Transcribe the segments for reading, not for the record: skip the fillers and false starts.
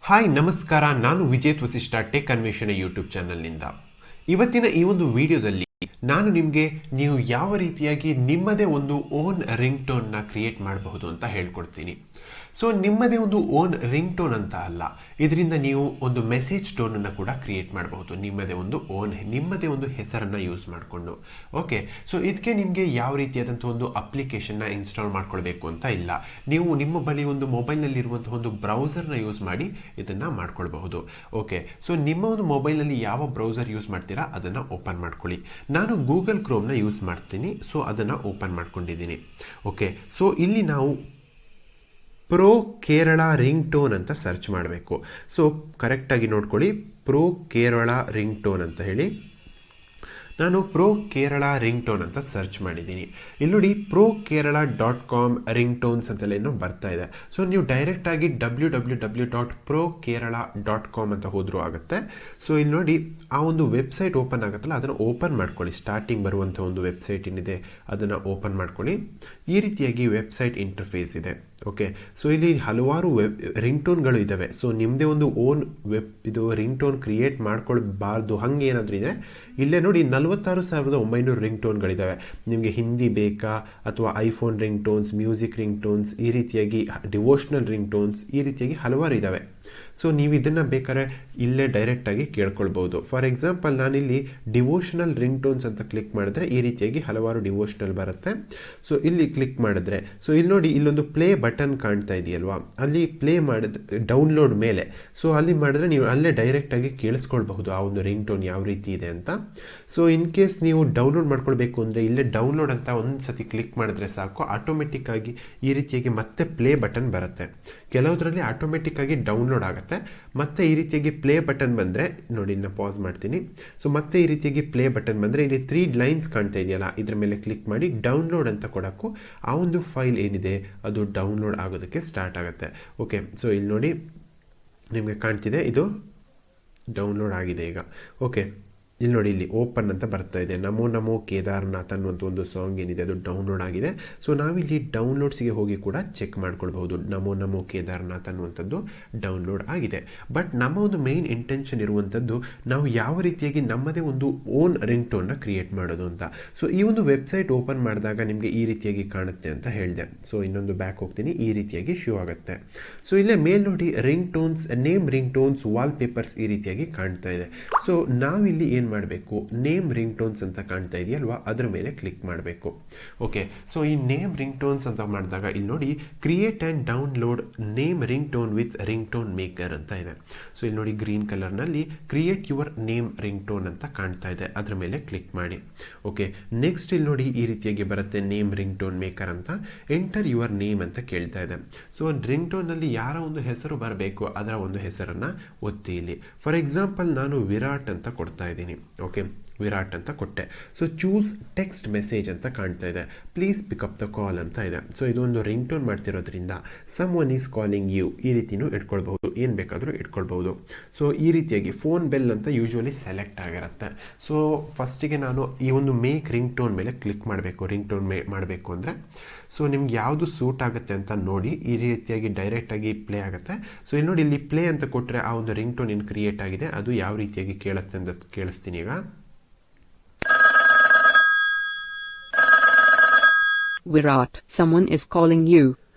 Hi ನಮಸ್ಕಾರ, ನಾನು Vijeth Vasishtha tech ಅನ್ವೇಷಣೆ ಯೂಟ್ಯೂಬ್ ಚಾನಲ್ನಿಂದ. ಇವತ್ತಿನ ಈ ಒಂದು ವಿಡಿಯೋದಲ್ಲಿ ನಾನು ನಿಮಗೆ ನೀವು ಯಾವ ರೀತಿಯಾಗಿ ನಿಮ್ಮದೇ ಒಂದು ಓನ್ ರಿಂಗ್ ಟೋನ್ನ ಕ್ರಿಯೇಟ್ ಮಾಡಬಹುದು ಅಂತ ಹೇಳ್ಕೊಡ್ತೀನಿ. ಸೊ ನಿಮ್ಮದೇ ಒಂದು ಓನ್ ರಿಂಗ್ ಟೋನ್ ಅಂತ ಅಲ್ಲ, ಇದರಿಂದ ನೀವು ಒಂದು ಮೆಸೇಜ್ ಟೋನನ್ನು ಕೂಡ ಕ್ರಿಯೇಟ್ ಮಾಡಬಹುದು. ನಿಮ್ಮದೇ ಒಂದು ಹೆಸರನ್ನು ಯೂಸ್ ಮಾಡಿಕೊಂಡು. ಓಕೆ, ಸೊ ಇದಕ್ಕೆ ನಿಮಗೆ ಯಾವ ರೀತಿಯಾದಂಥ ಒಂದು ಅಪ್ಲಿಕೇಶನ್ನ ಇನ್ಸ್ಟಾಲ್ ಮಾಡ್ಕೊಳ್ಬೇಕು ಅಂತ ಇಲ್ಲ. ನೀವು ನಿಮ್ಮ ಬಳಿ ಒಂದು ಮೊಬೈಲ್ನಲ್ಲಿರುವಂಥ ಒಂದು ಬ್ರೌಸರ್ನ ಯೂಸ್ ಮಾಡಿ ಇದನ್ನು ಮಾಡ್ಕೊಳ್ಬಹುದು. ಓಕೆ, ಸೊ ನಿಮ್ಮ ಒಂದು ಮೊಬೈಲ್ನಲ್ಲಿ ಯಾವ ಬ್ರೌಸರ್ ಯೂಸ್ ಮಾಡ್ತೀರಾ ಅದನ್ನು ಓಪನ್ ಮಾಡ್ಕೊಳ್ಳಿ. ನಾನು ಗೂಗಲ್ ಕ್ರೋಮ್ನ ಯೂಸ್ ಮಾಡ್ತೀನಿ, ಸೊ ಅದನ್ನು ಓಪನ್ ಮಾಡ್ಕೊಂಡಿದ್ದೀನಿ. ಓಕೆ, ಸೊ ಇಲ್ಲಿ ನಾವು ಪ್ರೋ ಕೇರಳ ರಿಂಗ್ ಟೋನ್ ಅಂತ ಸರ್ಚ್ ಮಾಡಬೇಕು. ಸೊ ಕರೆಕ್ಟಾಗಿ ನೋಡ್ಕೊಳ್ಳಿ, ಪ್ರೋ ಕೇರಳ ರಿಂಗ್ ಟೋನ್ ಅಂತ ಹೇಳಿ ನಾನು ಪ್ರೋ ಕೇರಳ ರಿಂಗ್ ಟೋನ್ ಅಂತ ಸರ್ಚ್ ಮಾಡಿದ್ದೀನಿ. ಇಲ್ಲಿ ನೋಡಿ, prokerala.com ರಿಂಗ್ ಟೋನ್ಸ್ ಅಂತೆಲ್ಲ ಏನೋ ಬರ್ತಾ ಇದೆ. ಸೊ ನೀವು ಡೈರೆಕ್ಟಾಗಿ www.prokerala.com ಅಂತ ಹೋದರೂ ಆಗುತ್ತೆ. ಸೊ ಇಲ್ಲಿ ನೋಡಿ, ಆ ಒಂದು ವೆಬ್ಸೈಟ್ ಓಪನ್ ಆಗುತ್ತಲ್ಲ, ಅದನ್ನು ಓಪನ್ ಮಾಡ್ಕೊಳ್ಳಿ. ಸ್ಟಾರ್ಟಿಂಗ್ ಬರುವಂಥ ಒಂದು ವೆಬ್ಸೈಟ್ ಏನಿದೆ ಅದನ್ನು ಓಪನ್ ಮಾಡ್ಕೊಳ್ಳಿ. ಈ ರೀತಿಯಾಗಿ ವೆಬ್ಸೈಟ್ ಇಂಟರ್ಫೇಸ್ ಇದೆ. ಓಕೆ, ಸೊ ಇಲ್ಲಿ ಹಲವಾರು ರಿಂಗ್ ಟೋನ್ಗಳು ಇದ್ದಾವೆ. ಸೊ ನಿಮ್ಮದೇ ಒಂದು ಓನ್ ಇದು ರಿಂಗ್ ಟೋನ್ ಕ್ರಿಯೇಟ್ ಮಾಡ್ಕೊಳ್ಬಾರ್ದು ಹಂಗೆ ಏನಾದರೂ ಇದೆ, ಇಲ್ಲೇ ನೋಡಿ 46,900 ರಿಂಗ್ ಟೋನ್ಗಳಿದ್ದಾವೆ. ನಿಮಗೆ ಹಿಂದಿ ಬೇಕಾ ಅಥವಾ iPhone ring tones, music ring tones, ಈ ರೀತಿಯಾಗಿ ಡಿವೋಷ್ನಲ್ ರಿಂಗ್ ಟೋನ್ಸ್, ಈ ರೀತಿಯಾಗಿ ಹಲವಾರು ಇದ್ದಾವೆ. ಸೊ ನೀವು ಇದನ್ನು ಬೇಕಾದ್ರೆ ಇಲ್ಲೇ ಡೈರೆಕ್ಟಾಗಿ ಕೇಳ್ಕೊಳ್ಬೋದು. ಫಾರ್ ಎಕ್ಸಾಂಪಲ್, ನಾನಿಲ್ಲಿ ಡಿವೋಷನಲ್ ರಿಂಗ್ ಟೋನ್ಸ್ ಅಂತ ಕ್ಲಿಕ್ ಮಾಡಿದ್ರೆ ಈ ರೀತಿಯಾಗಿ ಹಲವಾರು ಡಿವೋಷನಲ್ ಬರುತ್ತೆ. ಸೊ ಇಲ್ಲಿ ಕ್ಲಿಕ್ ಮಾಡಿದ್ರೆ, ಸೊ ಇಲ್ಲಿ ನೋಡಿ, ಇಲ್ಲೊಂದು ಪ್ಲೇ ಬಟನ್ ಕಾಣ್ತಾ ಇದೆಯಲ್ವಾ, ಅಲ್ಲಿ ಪ್ಲೇ ಮಾಡಿದ್ರೆ ಡೌನ್ಲೋಡ್ ಮೇಲೆ, ಸೊ ಅಲ್ಲಿ ಮಾಡಿದ್ರೆ ನೀವು ಅಲ್ಲೇ ಡೈರೆಕ್ಟಾಗಿ ಕೇಳಿಸ್ಕೊಳ್ಬಹುದು ಆ ಒಂದು ರಿಂಗ್ ಟೋನ್ ಯಾವ ರೀತಿ ಇದೆ ಅಂತ. ಸೊ ಇನ್ ಕೇಸ್ ನೀವು ಡೌನ್ಲೋಡ್ ಮಾಡ್ಕೊಳ್ಬೇಕು ಅಂದರೆ ಇಲ್ಲೇ ಡೌನ್ಲೋಡ್ ಅಂತ ಒಂದು ಸತಿ ಕ್ಲಿಕ್ ಮಾಡಿದ್ರೆ ಸಾಕು, ಆಟೋಮೆಟಿಕ್ ಆಗಿ ಈ ರೀತಿಯಾಗಿ ಮತ್ತೆ ಪ್ಲೇ ಬಟನ್ ಬರುತ್ತೆ. ಕೆಲವುದರಲ್ಲಿ ಆಟೋಮೆಟಿಕ್ ಆಗಿ ಡೌನ್ಲೋಡ್ ಆಗುತ್ತೆ. ಮತ್ತೆ ಈ ರೀತಿಯಾಗಿ ಪ್ಲೇ ಬಟನ್ ಬಂದರೆ ನೋಡಿ, ನಾನು ಪಾಸ್ ಮಾಡ್ತೀನಿ. ಸೊ ಮತ್ತೆ ಈ ರೀತಿಯಾಗಿ ಪ್ಲೇ ಬಟನ್ ಬಂದರೆ ಇಲ್ಲಿ 3 ಲೈನ್ಸ್ ಕಾಣ್ತಾ ಇದೆಯಲ್ಲ, ಇದ್ರ ಮೇಲೆ ಕ್ಲಿಕ್ ಮಾಡಿ ಡೌನ್ಲೋಡ್ ಅಂತ ಕೊಡೋಕ್ಕೂ ಆ ಒಂದು ಫೈಲ್ ಏನಿದೆ ಅದು ಡೌನ್ಲೋಡ್ ಆಗೋದಕ್ಕೆ ಸ್ಟಾರ್ಟ್ ಆಗುತ್ತೆ. ಓಕೆ, ಸೊ ಇಲ್ಲಿ ನೋಡಿ ನಿಮಗೆ ಕಾಣ್ತಿದೆ, ಇದು ಡೌನ್ಲೋಡ್ ಆಗಿದೆ ಈಗ. ಓಕೆ, ಇಲ್ಲಿ ನೋಡಿ, ಇಲ್ಲಿ ಓಪನ್ ಅಂತ ಬರ್ತಾ ಇದೆ. ನಮೋ ನಮೋ ಕೇದಾರ್ನಾಥ್ ಅನ್ನುವಂಥ ಒಂದು ಸಾಂಗ್ ಏನಿದೆ ಅದು ಡೌನ್ಲೋಡ್ ಆಗಿದೆ. ಸೊ ನಾವಿಲ್ಲಿ ಡೌನ್ಲೋಡ್ಸ್ಗೆ ಹೋಗಿ ಕೂಡ ಚೆಕ್ ಮಾಡ್ಕೊಳ್ಬಹುದು, ನಮೋ ನಮೋ ಕೇದಾರ್ನಾಥ್ ಅನ್ನುವಂಥದ್ದು ಡೌನ್ಲೋಡ್ ಆಗಿದೆ. ಬಟ್ ನಮ್ಮ ಒಂದು ಮೇನ್ ಇಂಟೆನ್ಷನ್ ಇರುವಂಥದ್ದು ನಾವು ಯಾವ ರೀತಿಯಾಗಿ ನಮ್ಮದೇ ಒಂದು ಓನ್ ರಿಂಗ್ ಟೋನ್ನ ಕ್ರಿಯೇಟ್ ಮಾಡೋದು ಅಂತ. ಸೊ ಈ ಒಂದು ವೆಬ್ಸೈಟ್ ಓಪನ್ ಮಾಡಿದಾಗ ನಿಮಗೆ ಈ ರೀತಿಯಾಗಿ ಕಾಣುತ್ತೆ ಅಂತ ಹೇಳಿದೆ. ಸೊ ಇನ್ನೊಂದು ಬ್ಯಾಕ್ ಹೋಗ್ತೀನಿ, ಈ ರೀತಿಯಾಗಿ ಶೋ ಆಗುತ್ತೆ. ಸೊ ಇಲ್ಲೇ ಮೇಲ್ ನೋಡಿ, ring tones, name ring tones, wall papers ಈ ರೀತಿಯಾಗಿ ಕಾಣ್ತಾ ಇದೆ. ಸೊ ನಾವಿಲ್ಲಿ ಏನು ಮಾಡಬೇಕು, ನೇಮ್ ರಿಂಗ್ ಟೋನ್ಸ್ ಅಂತ ಕಾಣ್ತಾ ಇದೆಯಲ್ವಾ, ಅದ್ರ ಮೇಲೆ ಕ್ಲಿಕ್ ಮಾಡಬೇಕು. ಓಕೆ, ಸೊ ಈ ನೇಮ್ ರಿಂಗ್ ಟೋನ್ಸ್ ಅಂತ ಮಾಡಿದಾಗ ಇಲ್ಲಿ ನೋಡಿ, create and download name ringtone with ringtone maker ಅಂತ ಇದೆ. ಸೊ ಇಲ್ಲಿ ನೋಡಿ, ಗ್ರೀನ್ ಕಲರ್ನಲ್ಲಿ create your name ringtone ಅಂತ ಕಾಣ್ತಾ ಇದೆ, ಅದ್ರ ಮೇಲೆ ಕ್ಲಿಕ್ ಮಾಡಿ. ಓಕೆ, ನೆಕ್ಸ್ಟ್ ಇಲ್ಲಿ ನೋಡಿ, ಈ ರೀತಿಯಾಗಿ ಬರುತ್ತೆ ನೇಮ್ ರಿಂಗ್ ಟೋನ್ ಮೇಕರ್ ಅಂತ. ಎಂಟರ್ ಯುವರ್ ನೇಮ್ ಅಂತ ಕೇಳ್ತಾ ಇದೆ. ಸೊ ರಿಂಗ್ ಟೋನ್ನಲ್ಲಿ ಯಾರ ಒಂದು ಹೆಸರು ಬರಬೇಕು ಅದರ ಒಂದು ಹೆಸರನ್ನು ಒತ್ತಿ ಇಲ್ಲಿ. ಫಾರ್ ಎಕ್ಸಾಂಪಲ್, ನಾನು ವಿರಾಟ್ ಅಂತ ಕೊಡ್ತಾ ಇದ್ದೀನಿ. ಓಕೆ, ವಿರಾಟ್ ಅಂತ ಕೊಟ್ಟೆ. ಸೊ ಚೂಸ್ ಟೆಕ್ಸ್ಟ್ ಮೆಸೇಜ್ ಅಂತ ಕಾಣ್ತಾ ಇದೆ. ಪ್ಲೀಸ್ ಪಿಕಪ್ ದ ಕಾಲ್ ಅಂತ ಇದೆ. ಸೊ ಇದೊಂದು ರಿಂಗ್ ಟೋನ್ ಮಾಡ್ತಿರೋದ್ರಿಂದ someone is calling you, ಈ ರೀತಿನೂ ಇಟ್ಕೊಳ್ಬಹುದು, ಏನು ಬೇಕಾದರೂ ಇಟ್ಕೊಳ್ಬಹುದು. ಸೊ ಈ ರೀತಿಯಾಗಿ ಫೋನ್ ಬೆಲ್ ಅಂತ ಯೂಶ್ವಲಿ ಸೆಲೆಕ್ಟ್ ಆಗಿರುತ್ತೆ. ಸೊ ಫಸ್ಟಿಗೆ ನಾನು ಈ ಒಂದು ಮೇಕ್ ರಿಂಗ್ ಟೋನ್ ಮೇಲೆ ಕ್ಲಿಕ್ ಮಾಡಬೇಕು. ರಿಂಗ್ ಟೋನ್ ಮಾಡಬೇಕು ಅಂದರೆ ಸೊ ನಿಮ್ಗೆ ಯಾವುದು ಸೂಟ್ ಆಗುತ್ತೆ ಅಂತ ನೋಡಿ, ಈ ರೀತಿಯಾಗಿ ಡೈರೆಕ್ಟಾಗಿ ಪ್ಲೇ ಆಗುತ್ತೆ. ಸೊ ಇಲ್ಲಿ ನೋಡಿ, ಇಲ್ಲಿ ಪ್ಲೇ ಅಂತ ಕೊಟ್ಟರೆ ಆ ಒಂದು ರಿಂಗ್ ಟೋನ್ ಏನು ಕ್ರಿಯೇಟ್ ಆಗಿದೆ ಅದು ಯಾವ ರೀತಿಯಾಗಿ ಕೇಳುತ್ತೆ ಅಂತ ಕೇಳಿಸ್ತೀನಿ ಈಗ. Virat, someone is calling you.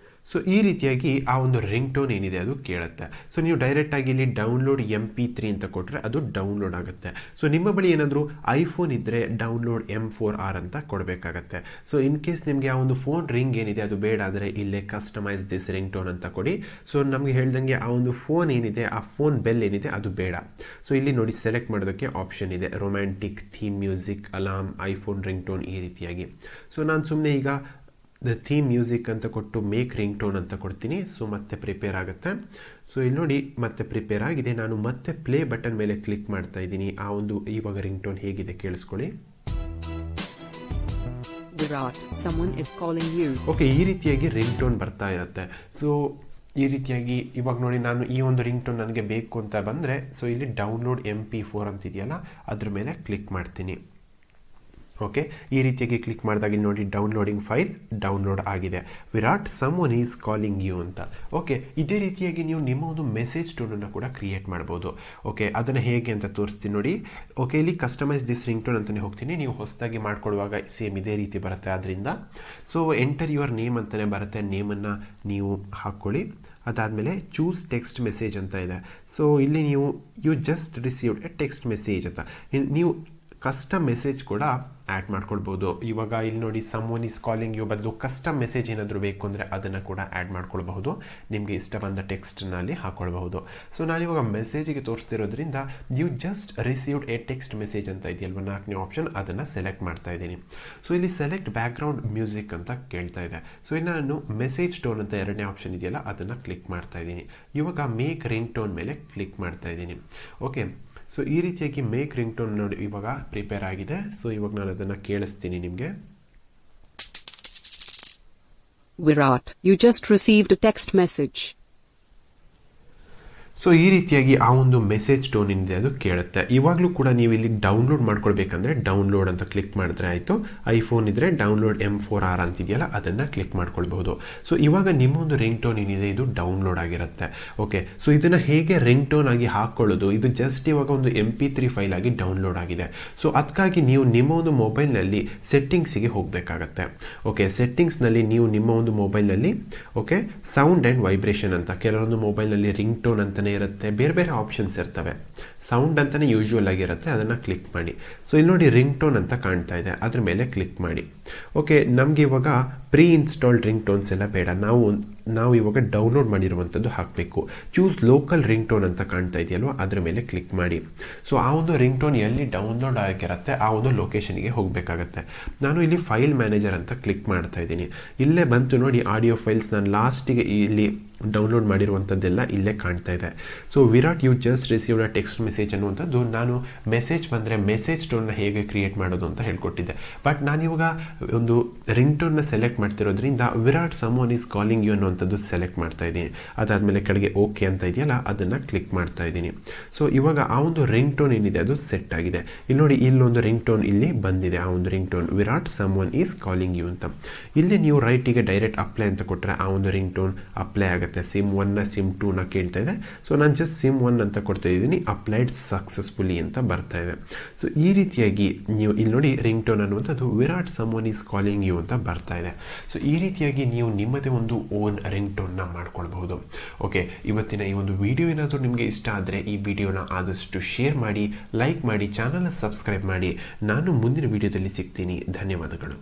So ಈ ರೀತಿಯಾಗಿ ಆ ಒಂದು ರಿಂಗ್ ಟೋನ್ ಏನಿದೆ ಅದು ಕೇಳುತ್ತೆ. ಸೊ ನೀವು ಡೈರೆಕ್ಟಾಗಿ ಇಲ್ಲಿ ಡೌನ್ಲೋಡ್ MP3 ಅಂತ ಕೊಟ್ಟರೆ ಅದು ಡೌನ್ಲೋಡ್ ಆಗುತ್ತೆ. ಸೊ ನಿಮ್ಮ ಬಳಿ ಏನಾದರೂ ಐಫೋನ್ ಇದ್ದರೆ ಡೌನ್ಲೋಡ್ M4R ಅಂತ ಕೊಡಬೇಕಾಗತ್ತೆ. ಸೊ ಇನ್ ಕೇಸ್ ನಿಮಗೆ ಆ ಒಂದು ಫೋನ್ ರಿಂಗ್ ಏನಿದೆ ಅದು ಬೇಡ ಆದರೆ ಇಲ್ಲೇ ಕಸ್ಟಮೈಸ್ ದಿಸ್ ರಿಂಗ್ ಟೋನ್ ಅಂತ ಕೊಡಿ. ಸೊ ನಮಗೆ ಹೇಳ್ದಂಗೆ ಆ ಒಂದು ಫೋನ್ ಏನಿದೆ, ಆ ಫೋನ್ ಬೆಲ್ ಏನಿದೆ ಅದು ಬೇಡ. ಸೊ ಇಲ್ಲಿ ನೋಡಿ, ಸೆಲೆಕ್ಟ್ ಮಾಡೋದಕ್ಕೆ ಆಪ್ಷನ್ ಇದೆ, romantic, theme music, alarm, iPhone ring tone, ಈ ರೀತಿಯಾಗಿ. ಸೊ ನಾನು ಸುಮ್ಮನೆ ಈಗ ದ ಥೀಮ್ ಮ್ಯೂಸಿಕ್ ಅಂತ ಕೊಟ್ಟು ಮೇಕ್ ರಿಂಗ್ ಟೋನ್ ಅಂತ ಕೊಡ್ತೀನಿ. ಸೊ ಮತ್ತೆ ಪ್ರಿಪೇರ್ ಆಗುತ್ತೆ. ಸೊ ಇಲ್ಲಿ ನೋಡಿ, ಮತ್ತೆ ಪ್ರಿಪೇರ್ ಆಗಿದೆ. ನಾನು ಮತ್ತೆ ಪ್ಲೇ ಬಟನ್ ಮೇಲೆ ಕ್ಲಿಕ್ ಮಾಡ್ತಾ ಇದ್ದೀನಿ. ಆ ಒಂದು ಇವಾಗ ರಿಂಗ್ ಟೋನ್ ಹೇಗಿದೆ ಕೇಳಿಸ್ಕೊಳ್ಳಿ. Virat, someone is calling you. Okay, ಈ ರೀತಿಯಾಗಿ ರಿಂಗ್ ಟೋನ್ ಬರ್ತಾ ಇರುತ್ತೆ. ಸೊ ಈ ರೀತಿಯಾಗಿ ಇವಾಗ ನೋಡಿ, ನಾನು ಈ ಒಂದು ರಿಂಗ್ ಟೋನ್ ನನಗೆ ಬೇಕು ಅಂತ ಬಂದರೆ, ಸೊ ಇಲ್ಲಿ ಡೌನ್ಲೋಡ್ MP4 ಅಂತಿದೆಯಲ್ಲ ಅದ್ರ ಮೇಲೆ ಕ್ಲಿಕ್ ಮಾಡ್ತೀನಿ. ಓಕೆ, ಈ ರೀತಿಯಾಗಿ ಕ್ಲಿಕ್ ಮಾಡಿದಾಗ ಇಲ್ಲಿ ನೋಡಿ ಡೌನ್ಲೋಡಿಂಗ್ ಫೈಲ್ ಡೌನ್ಲೋಡ್ ಆಗಿದೆ. Virat someone is calling you ಅಂತ. ಓಕೆ, ಇದೇ ರೀತಿಯಾಗಿ ನೀವು ನಿಮ್ಮ ಒಂದು ಮೆಸೇಜ್ ಟೋನನ್ನು ಕೂಡ ಕ್ರಿಯೇಟ್ ಮಾಡ್ಬೋದು. ಓಕೆ, ಅದನ್ನು ಹೇಗೆ ಅಂತ ತೋರಿಸ್ತೀನಿ ನೋಡಿ. ಓಕೆ, ಇಲ್ಲಿ ಕಸ್ಟಮೈಸ್ ದಿಸ್ ರಿಂಗ್ ಟೋನ್ ಅಂತಲೇ ಹೋಗ್ತೀನಿ. ನೀವು ಹೊಸದಾಗಿ ಮಾಡ್ಕೊಳ್ಳುವಾಗ ಸೇಮ್ ಇದೇ ರೀತಿ ಬರುತ್ತೆ. ಆದ್ದರಿಂದ ಸೊ ಎಂಟರ್ ಯುವರ್ ನೇಮ್ ಅಂತಲೇ ಬರುತ್ತೆ. ನೇಮನ್ನು ನೀವು ಹಾಕ್ಕೊಳ್ಳಿ. ಅದಾದಮೇಲೆ ಚೂಸ್ ಟೆಕ್ಸ್ಟ್ ಮೆಸೇಜ್ ಅಂತ ಇದೆ. ಸೊ ಇಲ್ಲಿ ನೀವು you just received a text message ಅಂತ ನೀವು ಕಸ್ಟಮ್ ಮೆಸೇಜ್ ಕೂಡ ಆ್ಯಡ್ ಮಾಡ್ಕೊಳ್ಬೋದು. ಇವಾಗ ಇಲ್ಲಿ ನೋಡಿ ಸಮೊನ್ ಈಸ್ ಕಾಲಿಂಗ್ ಯು ಬದಲು ಕಸ್ಟಮ್ ಮೆಸೇಜ್ ಏನಾದರೂ ಬೇಕು ಅಂದರೆ ಅದನ್ನು ಕೂಡ ಆ್ಯಡ್ ಮಾಡ್ಕೊಳ್ಬಹುದು. ನಿಮಗೆ ಇಷ್ಟ ಬಂದ ಟೆಕ್ಸ್ಟ್ನಲ್ಲಿ ಹಾಕ್ಕೊಳ್ಬಹುದು. ಸೊ ನಾನಿವಾಗ ಮೆಸೇಜಿಗೆ ತೋರಿಸ್ತಿರೋದ್ರಿಂದ you just received a text message ಅಂತ ಇದೆಯಲ್ವ 4ನೇ ಆಪ್ಷನ್, ಅದನ್ನು ಸೆಲೆಕ್ಟ್ ಮಾಡ್ತಾ ಇದ್ದೀನಿ. ಸೊ ಇಲ್ಲಿ ಸೆಲೆಕ್ಟ್ ಬ್ಯಾಕ್ಗ್ರೌಂಡ್ ಮ್ಯೂಸಿಕ್ ಅಂತ ಕೇಳ್ತಾ ಇದೆ. ಸೊ ಇನ್ನು ನಾನು ಮೆಸೇಜ್ ಟೋನ್ ಅಂತ 2ನೇ ಆಪ್ಷನ್ ಇದೆಯಲ್ಲ ಅದನ್ನು ಕ್ಲಿಕ್ ಮಾಡ್ತಾ ಇದ್ದೀನಿ. ಇವಾಗ ಮೇಕ್ ರಿಂಗ್ ಟೋನ್ ಮೇಲೆ ಕ್ಲಿಕ್ ಮಾಡ್ತಾ ಇದ್ದೀನಿ. ಓಕೆ, ಸೊ ಈ ರೀತಿಯಾಗಿ ಮೇಕ್ ರಿಂಗ್ ಟೋನ್ ನೋಡಿ ಇವಾಗ ಪ್ರಿಪೇರ್ ಆಗಿದೆ. ಸೊ ಇವಾಗ ನಾನು ಅದನ್ನು ಕೇಳಿಸ್ತೀನಿ ನಿಮಗೆ. Virat, you just received a text message. So ಈ ರೀತಿಯಾಗಿ ಆ ಒಂದು ಮೆಸೇಜ್ ಟೋನ್ ಏನಿದೆ ಅದು ಕೇಳುತ್ತೆ. ಇವಾಗಲೂ ಕೂಡ ನೀವು ಇಲ್ಲಿ ಡೌನ್ಲೋಡ್ ಮಾಡ್ಕೊಳ್ಬೇಕಂದ್ರೆ ಡೌನ್ಲೋಡ್ ಅಂತ ಕ್ಲಿಕ್ ಮಾಡಿದ್ರೆ ಆಯಿತು. ಐಫೋನ್ ಇದ್ದರೆ ಡೌನ್ಲೋಡ್ M4R ಅಂತಿದೆಯಲ್ಲ ಅದನ್ನು ಕ್ಲಿಕ್ ಮಾಡ್ಕೊಳ್ಬಹುದು. ಸೊ ಇವಾಗ ನಿಮ್ಮ ಒಂದು ರಿಂಗ್ ಟೋನ್ ಏನಿದೆ ಇದು ಡೌನ್ಲೋಡ್ ಆಗಿರುತ್ತೆ. ಓಕೆ, ಸೊ ಇದನ್ನು ಹೇಗೆ ರಿಂಗ್ ಟೋನ್ ಆಗಿ ಹಾಕ್ಕೊಳ್ಳೋದು, ಇದು ಜಸ್ಟ್ ಇವಾಗ ಒಂದು MP3 ಫೈಲ್ ಆಗಿ ಡೌನ್ಲೋಡ್ ಆಗಿದೆ. ಸೊ ಅದಕ್ಕಾಗಿ ನೀವು ನಿಮ್ಮ ಒಂದು ಮೊಬೈಲ್ನಲ್ಲಿ ಸೆಟ್ಟಿಂಗ್ಸಿಗೆ ಹೋಗಬೇಕಾಗತ್ತೆ. ಓಕೆ, ಸೆಟ್ಟಿಂಗ್ಸ್ನಲ್ಲಿ ನೀವು ನಿಮ್ಮ ಒಂದು ಮೊಬೈಲ್ನಲ್ಲಿ ಓಕೆ ಸೌಂಡ್ ಆ್ಯಂಡ್ ವೈಬ್ರೇಷನ್ ಅಂತ ಕೆಲವೊಂದು ಮೊಬೈಲ್ನಲ್ಲಿ ರಿಂಗ್ ಟೋನ್ ಅಂತಲೇ ಇರುತ್ತೆ, ಬೇರೆ ಬೇರೆ ಆಪ್ಷನ್ಸ್ ಇರ್ತವೆ. ಸೌಂಡ್ ಅಂತಲೇ ಯೂಶುವಲ್ ಆಗಿರುತ್ತೆ, ಅದನ್ನು ಕ್ಲಿಕ್ ಮಾಡಿ. ಸೊ ಇಲ್ಲಿ ನೋಡಿ ರಿಂಗ್ ಟೋನ್ ಅಂತ ಕಾಣ್ತಾ ಇದೆ, ಅದ್ರ ಮೇಲೆ ಕ್ಲಿಕ್ ಮಾಡಿ. ಓಕೆ, ನಮಗೆ ಇವಾಗ ಪ್ರೀ ಇನ್ಸ್ಟಾಲ್ಡ್ ರಿಂಗ್ ಟೋನ್ಸ್ ಎಲ್ಲ ಬೇಡ, ನಾವು ಇವಾಗ ಡೌನ್ಲೋಡ್ ಮಾಡಿರುವಂಥದ್ದು ಹಾಕಬೇಕು. ಚೂಸ್ ಲೋಕಲ್ ರಿಂಗ್ ಟೋನ್ ಅಂತ ಕಾಣ್ತಾ ಇದೆಯಲ್ವ ಅದ್ರ ಮೇಲೆ ಕ್ಲಿಕ್ ಮಾಡಿ. ಸೊ ಆ ಒಂದು ರಿಂಗ್ ಟೋನ್ ಎಲ್ಲಿ ಡೌನ್ಲೋಡ್ ಆಗಿರುತ್ತೆ ಆ ಒಂದು ಲೊಕೇಶನ್ಗೆ ಹೋಗಬೇಕಾಗತ್ತೆ. ನಾನು ಇಲ್ಲಿ ಫೈಲ್ ಮ್ಯಾನೇಜರ್ ಅಂತ ಕ್ಲಿಕ್ ಮಾಡ್ತಾ ಇದ್ದೀನಿ. ಇಲ್ಲೇ ಬಂತು ನೋಡಿ ಆಡಿಯೋ ಫೈಲ್ಸ್. ನಾನು ಲಾಸ್ಟಿಗೆ ಇಲ್ಲಿ ಡೌನ್ಲೋಡ್ ಮಾಡಿರುವಂಥದ್ದೆಲ್ಲ ಇಲ್ಲೇ ಕಾಣ್ತಾ ಇದೆ. So Virat you just received a text message ಅನ್ನುವಂಥದ್ದು ನಾನು ಮೆಸೇಜ್ ಬಂದರೆ ಮೆಸೇಜ್ ಟೋನ್ನ ಹೇಗೆ ಕ್ರಿಯೇಟ್ ಮಾಡೋದು ಅಂತ ಹೇಳ್ಕೊಟ್ಟಿದ್ದೆ. ಬಟ್ ನಾನಿವಾಗ ಒಂದು ರಿಂಗ್ ಟೋನ್ನ ಸೆಲೆಕ್ಟ್ ಮಾಡ್ತಿರೋದ್ರಿಂದ Virat someone is calling you ಅನ್ನುವಂಥದ್ದು ಸೆಲೆಕ್ಟ್ ಮಾಡ್ತಾ ಇದ್ದೀನಿ. ಅದಾದಮೇಲೆ ಕೆಳಗೆ ಓಕೆ ಅಂತ ಇದೆಯಲ್ಲ ಅದನ್ನು ಕ್ಲಿಕ್ ಮಾಡ್ತಾ ಇದ್ದೀನಿ. ಸೊ ಇವಾಗ ಆ ಒಂದು ರಿಂಗ್ ಟೋನ್ ಏನಿದೆ ಅದು ಸೆಟ್ ಆಗಿದೆ. ಇಲ್ಲಿ ನೋಡಿ ಇಲ್ಲೊಂದು ರಿಂಗ್ ಟೋನ್ ಇಲ್ಲಿ ಬಂದಿದೆ. ಆ ಒಂದು ring tone Virat someone is calling you ಅಂತ. ಇಲ್ಲಿ ನೀವು ರೈಟಿಗೆ ಡೈರೆಕ್ಟ್ ಅಪ್ಲೈ ಅಂತ ಕೊಟ್ಟರೆ ಆ ಒಂದು ರಿಂಗ್ ಟೋನ್ ಅಪ್ಲೈ ಆಗುತ್ತೆ. ಸಿಮ್ 1ನ ಸಿಮ್ 2ನ ಕೇಳ್ತಾ ಇದೆ. ಸೊ ನಾನು ಜಸ್ಟ್ ಸಿಮ್ 1 ಅಂತ ಕೊಡ್ತಾ ಇದ್ದೀನಿ. ಅಪ್ಲೈಡ್ ಸಕ್ಸಸ್ಫುಲಿ ಅಂತ ಬರ್ತಾ ಇದೆ. ಸೊ ಈ ರೀತಿಯಾಗಿ ನೀವು ಇಲ್ಲಿ ನೋಡಿ ರಿಂಗ್ ಟೋನ್ ಅನ್ನುವಂಥದ್ದು Virat someone is calling you ಅಂತ ಬರ್ತಾ ಇದೆ. ಸೊ ಈ ರೀತಿಯಾಗಿ ನೀವು ನಿಮ್ಮದೇ ಒಂದು ಓನ್ ರಿಂಗ್ ಟೋನ್ನ ಮಾಡ್ಕೊಳ್ಬಹುದು. ಓಕೆ, ಇವತ್ತಿನ ಈ ಒಂದು ವಿಡಿಯೋ ಏನಾದರೂ ನಿಮಗೆ ಇಷ್ಟ ಆದರೆ ಈ ವಿಡಿಯೋನ ಆದಷ್ಟು ಶೇರ್ ಮಾಡಿ, ಲೈಕ್ ಮಾಡಿ, ಚಾನಲ್ನ ಸಬ್ಸ್ಕ್ರೈಬ್ ಮಾಡಿ. ನಾನು ಮುಂದಿನ ವಿಡಿಯೋದಲ್ಲಿ ಸಿಗ್ತೀನಿ. ಧನ್ಯವಾದಗಳು.